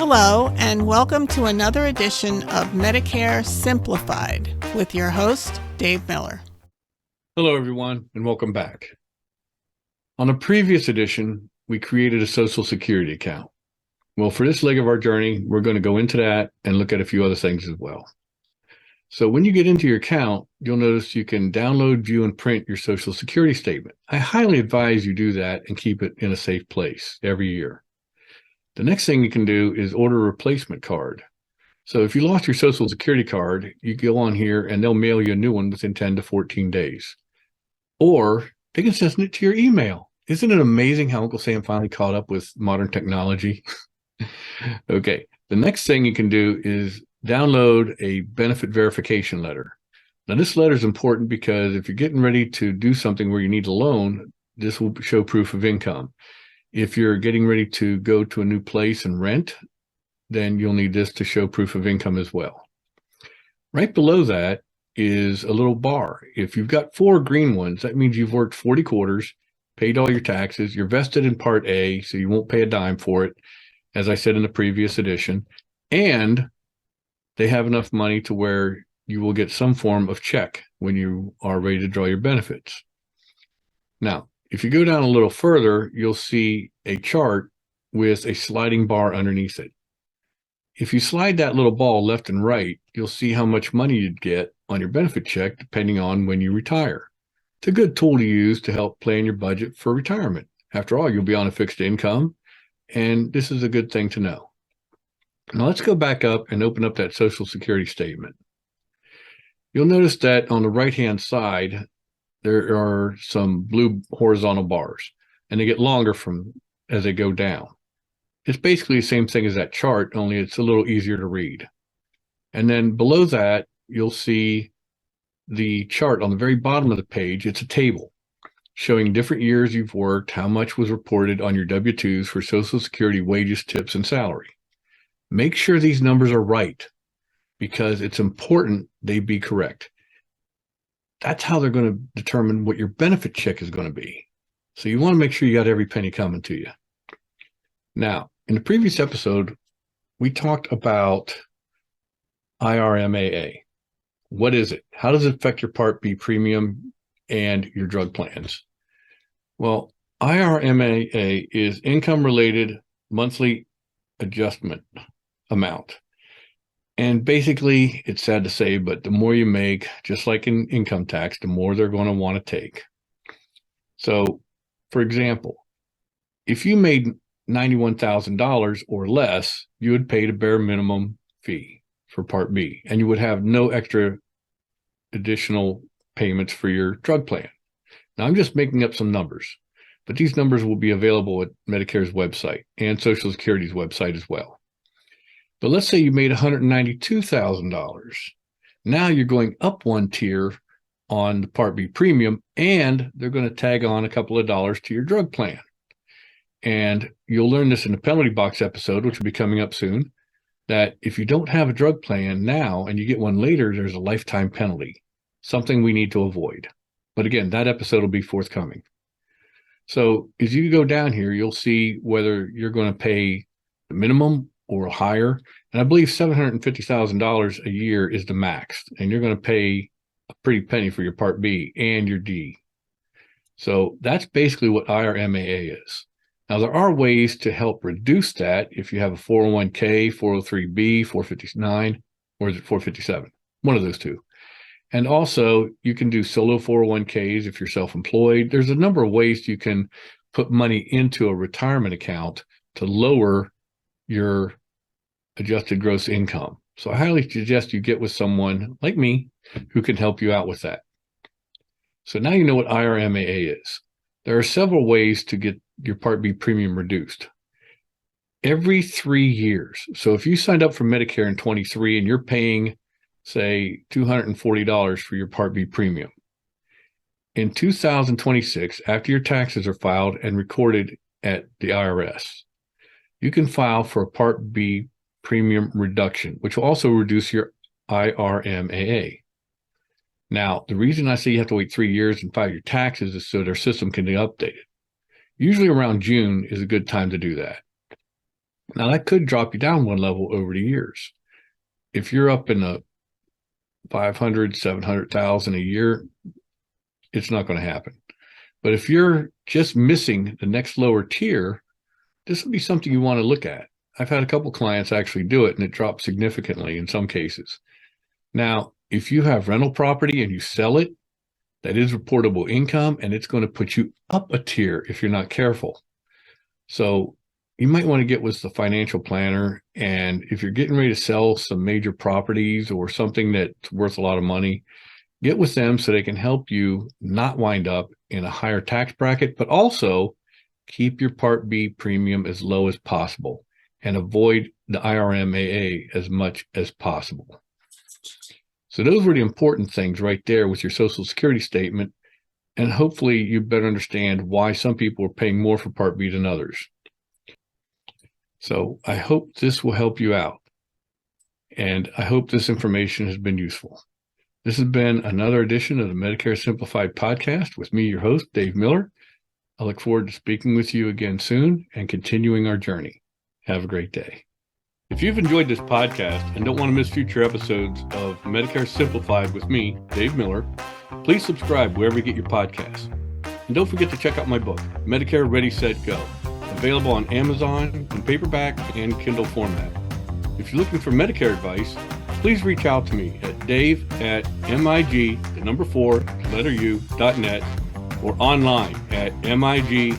Hello, and welcome to another edition of Medicare Simplified with your host, Dave Miller. Hello, everyone, and welcome back. On a previous edition, we created a Social Security account. Well, for this leg of our journey, we're going to go into that and look at a few other things as well. So when you get into your account, you'll notice you can download, view, and print your Social Security statement. I highly advise you do that and keep it in a safe place every year. The next thing you can do is order a replacement card. So if you lost your Social Security card, you go on here and they'll mail you a new one within 10 to 14 days. Or they can send it to your email. Isn't it amazing how Uncle Sam finally caught up with modern technology? Okay, the next thing you can do is download a benefit verification letter. Now, this letter is important because if you're getting ready to do something where you need a loan, this will show proof of income. If you're getting ready to go to a new place and rent, then you'll need this to show proof of income as well. Right below that is a little bar. If you've got 4 green ones, that means you've worked 40 quarters, paid all your taxes, you're vested in Part A, so you won't pay a dime for it, as I said in the previous edition, and they have enough money to where you will get some form of check when you are ready to draw your benefits. Now, if you go down a little further, you'll see a chart with a sliding bar underneath it. If you slide that little ball left and right, you'll see how much money you'd get on your benefit check depending on when you retire. It's a good tool to use to help plan your budget for retirement. After all, you'll be on a fixed income, and this is a good thing to know. Now let's go back up and open up that Social Security statement. You'll notice that on the right-hand side, there are some blue horizontal bars, and they get longer as they go down. It's basically the same thing as that chart, only it's a little easier to read. And then below that, you'll see the chart on the very bottom of the page. It's a table showing different years you've worked, how much was reported on your W-2s for Social Security wages, tips, and salary. Make sure these numbers are right because it's important they be correct. That's how they're going to determine what your benefit check is going to be. So you want to make sure you got every penny coming to you. Now, in the previous episode, we talked about IRMAA. What is it? How does it affect your Part B premium and your drug plans? Well, IRMAA is income-related monthly adjustment amount. And basically, it's sad to say, but the more you make, just like in income tax, the more they're going to want to take. So, for example, if you made $91,000 or less, you would pay the bare minimum fee for Part B, and you would have no extra additional payments for your drug plan. Now, I'm just making up some numbers, but these numbers will be available at Medicare's website and Social Security's website as well. But let's say you made $192,000. Now you're going up one tier on the Part B premium, and they're going to tag on a couple of dollars to your drug plan. And you'll learn this in the penalty box episode, which will be coming up soon, that if you don't have a drug plan now and you get one later, there's a lifetime penalty, something we need to avoid. But again, that episode will be forthcoming. So as you go down here, you'll see whether you're going to pay the minimum or higher. And I believe $750,000 a year is the max. And you're going to pay a pretty penny for your Part B and your D. So that's basically what IRMAA is. Now, there are ways to help reduce that if you have a 401k, 403b, 459, or is it 457? One of those two. And also, you can do solo 401ks if you're self-employed. There's a number of ways you can put money into a retirement account to lower your adjusted gross income. So I highly suggest you get with someone like me who can help you out with that. So now you know what IRMAA is. There are several ways to get your Part B premium reduced. Every 3 years. So if you signed up for Medicare in 23 and you're paying, say, $240 for your Part B premium, in 2026, after your taxes are filed and recorded at the IRS, you can file for a Part B premium reduction, which will also reduce your IRMAA. Now, the reason I say you have to wait 3 years and file your taxes is so their system can be updated. Usually around June is a good time to do that. Now, that could drop you down one level over the years. If you're up in the 500, 700,000 a year, it's not going to happen. But if you're just missing the next lower tier, this would be something you want to look at. I've had a couple clients actually do it, and it dropped significantly in some cases. Now, if you have rental property and you sell it, that is reportable income, and it's going to put you up a tier if you're not careful. So you might want to get with the financial planner, and if you're getting ready to sell some major properties or something that's worth a lot of money, get with them so they can help you not wind up in a higher tax bracket, but also keep your Part B premium as low as possible and avoid the IRMAA as much as possible. So those were the important things right there with your Social Security statement. And hopefully you better understand why some people are paying more for Part B than others. So I hope this will help you out. And I hope this information has been useful. This has been another edition of the Medicare Simplified podcast with me, your host, Dave Miller. I look forward to speaking with you again soon and continuing our journey. Have a great day. If you've enjoyed this podcast and don't want to miss future episodes of Medicare Simplified with me, Dave Miller, please subscribe wherever you get your podcasts. And don't forget to check out my book, Medicare Ready, Set, Go, available on Amazon in paperback and Kindle format. If you're looking for Medicare advice, please reach out to me at dave@mig4u.net or online at mig4u.net.